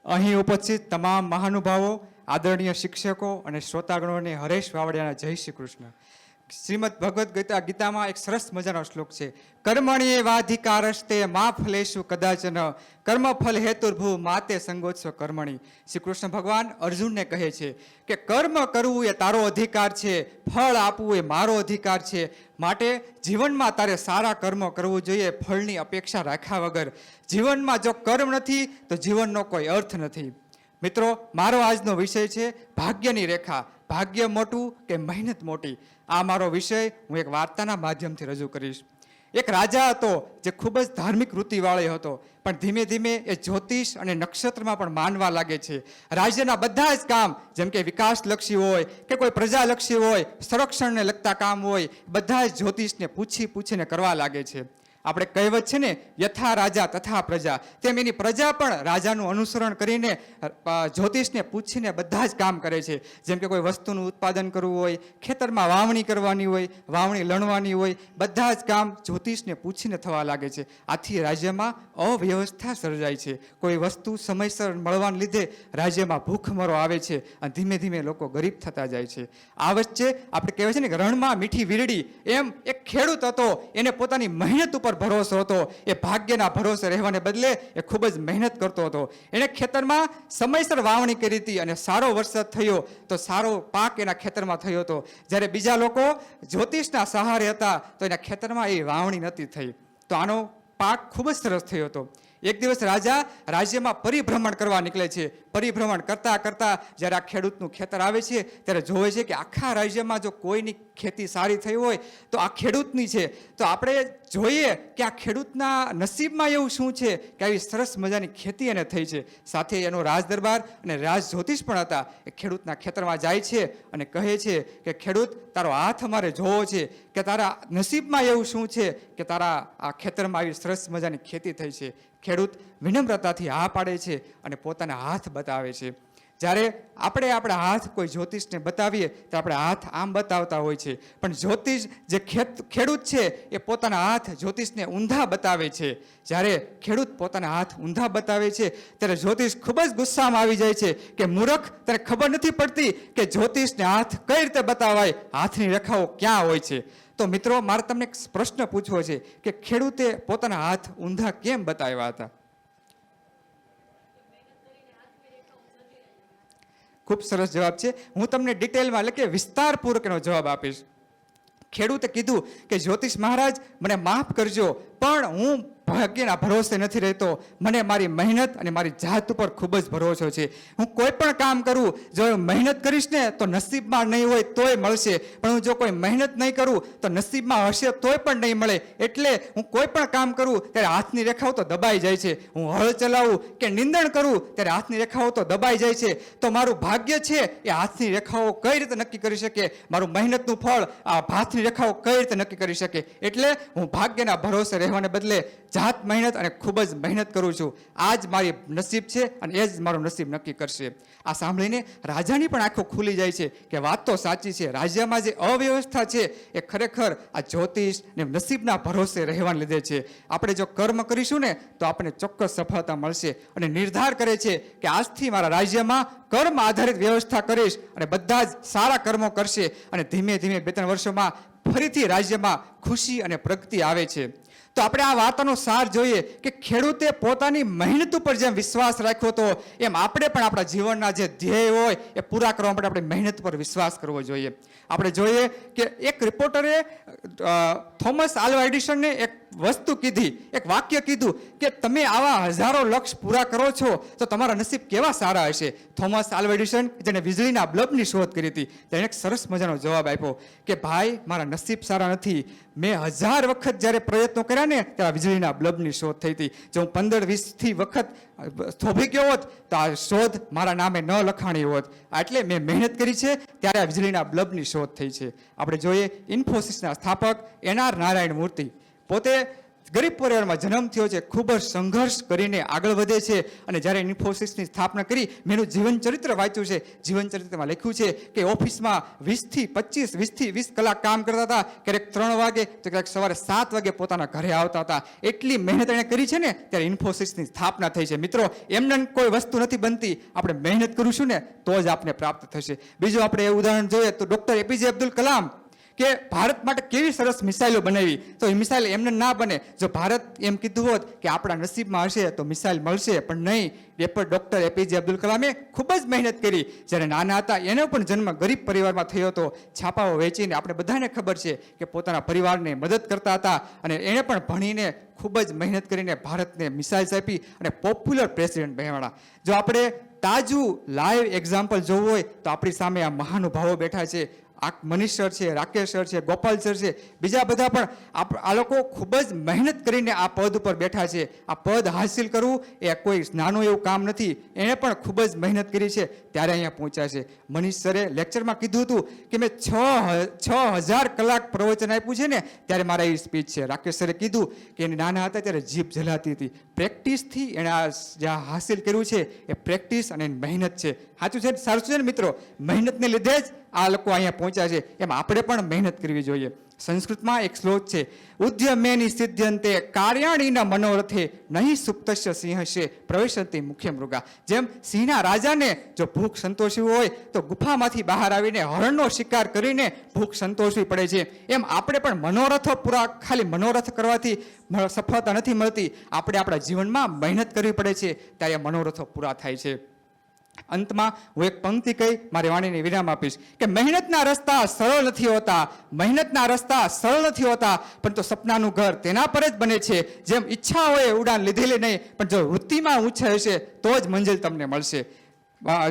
અહીં ઉપસ્થિત તમામ મહાનુભાવો, આદરણીય શિક્ષકો અને શ્રોતાગણોને હરેશ વાવડિયાના જય શ્રી કૃષ્ણ. શ્રીમદ ભગવદ્ ગીતામાં એક સરસ મજાનો શ્લોક છે. કર્મણ્યેવાધિકારસ્તે મા ફલેષુ કદાચન કર્મફલ હેતુર્ભૂ માતે સંગોત્સવ કર્મણી. શ્રી કૃષ્ણ ભગવાન અર્જુનને કહે છે કે કર્મ કરવું એ તારો અધિકાર છે, ફળ આપવું એ મારો અધિકાર છે. માટે જીવનમાં તારે સારા કર્મ કરવું જોઈએ, ફળની અપેક્ષા રાખ્યા વગર. જીવનમાં જો કર્મ નથી તો જીવનનો કોઈ અર્થ નથી. મિત્રો, મારો આજનો વિષય છે ભાગ્યની રેખા. ભાગ્ય મોટું કે મહેનત મોટી? આ મારો વિષય હું એક વાર્તાના માધ્યમથી રજૂ કરીશ. એક રાજા હતો જે ખૂબ જ ધાર્મિક વૃત્તિવાળો હતો, પણ ધીમે ધીમે એ જ્યોતિષ અને નક્ષત્રમાં પણ માનવા લાગે છે. રાજ્યના બધા જ કામ, જેમ કે વિકાસલક્ષી હોય કે કોઈ પ્રજાલક્ષી હોય, સંરક્ષણને લગતા કામ હોય, બધા જ જ્યોતિષને પૂછીને કરવા લાગે છે. આપણે કહેવત છે ને, યથા રાજા તથા પ્રજા, તેમ એની પ્રજા પણ રાજાનું અનુસરણ કરીને જ્યોતિષને પૂછીને બધા જ કામ કરે છે. જેમ કે કોઈ વસ્તુનું ઉત્પાદન કરવું હોય, ખેતરમાં વાવણી કરવાની હોય, વાવણી લણવાની હોય, બધા જ કામ જ્યોતિષને પૂછીને થવા લાગે છે. આથી રાજ્યમાં અવ્યવસ્થા સર્જાય છે. કોઈ વસ્તુ સમયસર મળવાને લીધે રાજ્યમાં ભૂખમરો આવે છે અને ધીમે ધીમે લોકો ગરીબ થતા જાય છે. આ વચ્ચે આપણે કહેવાય છે ને કે રણમાં મીઠી વીરડી, એમ એક ખેડૂત હતો. એને પોતાની મહેનત ઉપર ભરોસો હતો. એ ભાગ્યના ભરોસે રહેવાને બદલે એ ખૂબ જ મહેનત કરતો હતો. એણે ખેતરમાં સમયસર વાવણી કરી હતી અને સારો વરસાદ થયો તો સારો પાક એના ખેતરમાં થયો હતો. જ્યારે બીજા લોકો જ્યોતિષના સહારે હતા તો એના ખેતરમાં એ વાવણી નહોતી થઈ, તો આનો પાક ખૂબ જ સરસ થયો હતો. એક દિવસ રાજા રાજ્યમાં પરિભ્રમણ કરવા નીકળે છે. પરિભ્રમણ કરતા કરતા જ્યારે આ ખેડૂતનું ખેતર આવે છે ત્યારે જોવે છે કે આખા રાજ્યમાં જો કોઈની ખેતી સારી થઈ હોય તો આ ખેડૂતની છે. તો આપણે જોઈએ કે આ ખેડૂતના નસીબમાં એવું શું છે કે આવી સરસ મજાની ખેતી એને થઈ છે. સાથે એનો રાજ દરબાર અને રાજ જ્યોતિષ પણ હતા. એ ખેડૂતના ખેતરમાં જાય છે અને કહે છે કે ખેડૂત, તારો હાથ અમારે જોવો છે કે તારા નસીબમાં એવું શું છે કે તારા આ ખેતરમાં આવી સરસ મજાની ખેતી થઈ છે. ખેડૂત વિનમ્રતાથી હા પાડે છે અને પોતાના હાથ બતાવે છે. જ્યારે આપણે આપણા હાથ કોઈ જ્યોતિષને બતાવીએ તો આપણે હાથ આમ બતાવતા હોય છે, પણ જ્યોતિષ જે ખેડૂત છે એ પોતાના હાથ જ્યોતિષને ઊંધા બતાવે છે. જ્યારે ખેડૂત પોતાના હાથ ઊંધા બતાવે છે ત્યારે જ્યોતિષ ખૂબ જ ગુસ્સામાં આવી જાય છે કે મૂર્ખ, તને ખબર નથી પડતી કે જ્યોતિષને હાથ કઈ રીતે બતાવાય, હાથની રેખાઓ ક્યાં હોય છે. તો મિત્રો, મારે તમને એક પ્રશ્ન પૂછવો છે કે ખેડૂતે પોતાના હાથ ઊંધા કેમ બતાવ્યા હતા? ખૂબ સરસ જવાબ છે. હું તમને ડિટેલમાં એટલે કે વિસ્તારપૂર્વકનો જવાબ આપીશ. ખેડૂતે કીધું કે જ્યોતિષ મહારાજ, મને માફ કરજો, પણ હું ભાગ્યના ભરોસે નથી રહેતો. મને મારી મહેનત અને મારી જાત ઉપર ખૂબ જ ભરોસો છે. હું કોઈ પણ કામ કરું, જો મહેનત કરીશ ને તો નસીબમાં નહીં હોય તોય મળશે, પણ હું જો કોઈ મહેનત નહીં કરું તો નસીબમાં હશે તોય પણ નહીં મળે. એટલે હું કોઈ પણ કામ કરું ત્યારે હાથની રેખાઓ તો દબાઈ જાય છે. હું હળ ચલાવું કે નિંદણ કરું ત્યારે હાથની રેખાઓ તો દબાઈ જાય છે. તો મારું ભાગ્ય છે એ હાથની રેખાઓ કઈ રીતે નક્કી કરી શકે? મારું મહેનતનું ફળ આ હાથની રેખાઓ કઈ રીતે નક્કી કરી શકે? એટલે હું ભાગ્યના ભરોસે રહેવાને બદલે જાત મહેનત અને ખૂબ જ મહેનત કરું છું. આ જ મારી નસીબ છે અને એ જ મારું નસીબ નક્કી કરશે. આ સાંભળીને રાજાની પણ આંખો ખુલી જાય છે કે વાત તો સાચી છે. રાજ્યમાં જે અવ્યવસ્થા છે એ ખરેખર આ જ્યોતિષ ને નસીબના ભરોસે રહેવાને લીધે છે. આપણે જો કર્મ કરીશું ને તો આપણને ચોક્કસ સફળતા મળશે. અને નિર્ધાર કરે છે કે આજથી મારા રાજ્યમાં કર્મ આધારિત વ્યવસ્થા કરીશ અને બધા જ સારા કર્મો કરશે અને ધીમે ધીમે 2-3 વર્ષોમાં ફરીથી રાજ્યમાં ખુશી અને પ્રગતિ આવે છે. તો આપણે આ વાતનો સાર જોઈએ કે ખેડૂતે પોતાની મહેનત ઉપર જેમ વિશ્વાસ રાખ્યો હતો, એમ આપણે પણ આપણા જીવનના જે ધ્યેય હોય એ પૂરા કરવા માટે આપણે મહેનત પર વિશ્વાસ કરવો જોઈએ. આપણે જોઈએ કે એક રિપોર્ટરે થોમસ આલ્વા એડિસનને એક વસ્તુ કીધી, એક વાક્ય કીધું કે તમે આવા હજારો લક્ષ્ય પૂરા કરો છો તો તમારા નસીબ કેવા સારા હશે. થોમસ આલ્વા એડિસન, જેને વીજળીના બલ્બની શોધ કરી હતી, તેણે એક સરસ મજાનો જવાબ આપ્યો કે ભાઈ, મારા નસીબ સારા નથી. મેં 1000 વખત જ્યારે પ્રયત્નો કર્યા ને ત્યારે વીજળીના બલ્બની શોધ થઈ હતી. જો હું 15-20 વખત થોભી ગયો હોત તો આ શોધ મારા નામે ન લખાણી હોત. એટલે મેં મહેનત કરી છે ત્યારે આ વીજળીના બલ્બની શોધ થઈ છે. આપણે જોઈએ ઇન્ફોસિસના સ્થાપક NR નારાયણ મૂર્તિ પોતે ગરીબ પરિવારમાં જન્મ થયો છે, ખૂબ જ સંઘર્ષ કરીને આગળ વધે છે અને જ્યારે ઇન્ફોસિસની સ્થાપના કરી, મેં એનું જીવન ચરિત્ર વાંચ્યું છે. જીવન ચરિત્રમાં લખ્યું છે કે ઓફિસમાં 20 કલાક કામ કરતા હતા, ક્યારેક 3 વાગે તો ક્યારેક સવારે 7 વાગે પોતાના ઘરે આવતા હતા. એટલી મહેનત એણે કરી છે ને, ત્યારે ઇન્ફોસિસની સ્થાપના થઈ છે. મિત્રો, એમને કોઈ વસ્તુ નથી બનતી, આપણે મહેનત કરીશું ને તો જ આપને પ્રાપ્ત થશે. બીજું આપણે એ ઉદાહરણ જોઈએ તો ડૉક્ટર એપીજે અબ્દુલ કલામ કે ભારત માટે કેવી સરસ મિસાઇલો બનાવી, તો એ મિસાઇલ એમને ના બને. જો ભારત એમ કીધું હોત કે આપણા નસીબમાં હશે તો મિસાઇલ મળશે, પણ નહીં. એ પણ ડૉક્ટર એપીજે અબ્દુલ કલામે ખૂબ જ મહેનત કરી. જ્યારે નાના હતા એનો પણ જન્મ ગરીબ પરિવારમાં થયો હતો. છાપાઓ વેચીને આપણે બધાને ખબર છે કે પોતાના પરિવારને મદદ કરતા હતા અને એણે પણ ભણીને ખૂબ જ મહેનત કરીને ભારતને મિસાઇલ્સ આપી અને પોપ્યુલર પ્રેસિડેન્ટ બનાવ્યા. જો આપણે તાજું લાઈવ એક્ઝામ્પલ જોવું હોય તો આપણી સામે આ મહાનુભાવો બેઠા છે. આ મનીષ સર છે, રાકેશ સર છે, ગોપાલ સર છે, બીજા બધા પણ આ લોકો ખૂબ જ મહેનત કરીને આ પદ ઉપર બેઠા છે. આ પદ હાસિલ કરવું એ કોઈ નાનું એવું કામ નથી. એણે પણ ખૂબ જ મહેનત કરી છે, ત્યારે અહીંયા પહોંચ્યા છે. મનીષ સરે લેક્ચરમાં કીધું હતું કે મેં 6,000 કલાક પ્રવચન આપ્યું છે ને, ત્યારે મારા એ સ્પીચ છે. રાકેશ સરે કીધું કે એને નાના હતા ત્યારે જીભ જલાતી હતી. પ્રેક્ટિસથી એણે આ જ્યાં હાસિલ કર્યું છે એ પ્રેક્ટિસ અને મહેનત છે. સાચું છે, સારું છે ને મિત્રો? મહેનતને લીધે જ આ લોકો અહીંયા પહોંચ્યા છે. એમ આપણે પણ મહેનત કરવી જોઈએ. સંસ્કૃતમાં એક શ્લોક છે, ઉદ્યમેની સિદ્ધ્યંતે કાર્યાણીના મનોરથે નહીં સુપ્તસ્ય સિંહશે પ્રવેશંતિ મુખ્ય મૃગા. જેમ સિંહના રાજાને જો ભૂખ સંતોષવી હોય તો ગુફામાંથી બહાર આવીને હરણનો શિકાર કરીને ભૂખ સંતોષવી પડે છે. એમ આપણે પણ મનોરથો પૂરા ખાલી મનોરથ કરવાથી સફળતા નથી મળતી. આપણે આપણા જીવનમાં મહેનત કરવી પડે છે, ત્યારે મનોરથો પૂરા થાય છે. અંતમાં હું એક પંક્તિ કહી મારી વાણીને વિરામ આપીશ કે મહેનતના રસ્તા સરળ નથી હોતા, મહેનતના રસ્તા સરળ નથી હોતા, પણ તો સપનાનું ઘર તેના પર જ બને છે. જેમ ઈચ્છા હોય ઉડાન લીધેલી નહીં, પણ જો વૃત્તિમાં ઊંચાઈ હશે તો જ મંજિલ તમને મળશે.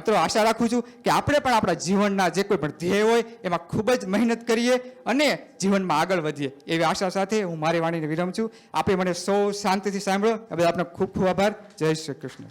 તો આશા રાખું છું કે આપણે પણ આપણા જીવનના જે કોઈ પણ ધ્યેય હોય એમાં ખૂબ જ મહેનત કરીએ અને જીવનમાં આગળ વધીએ, એવી આશા સાથે હું મારી વાણીને વિરામ છું. આપે મને સૌ શાંતિથી સાંભળો એ બદલ આપનો ખૂબ ખૂબ આભાર. જય શ્રી કૃષ્ણ.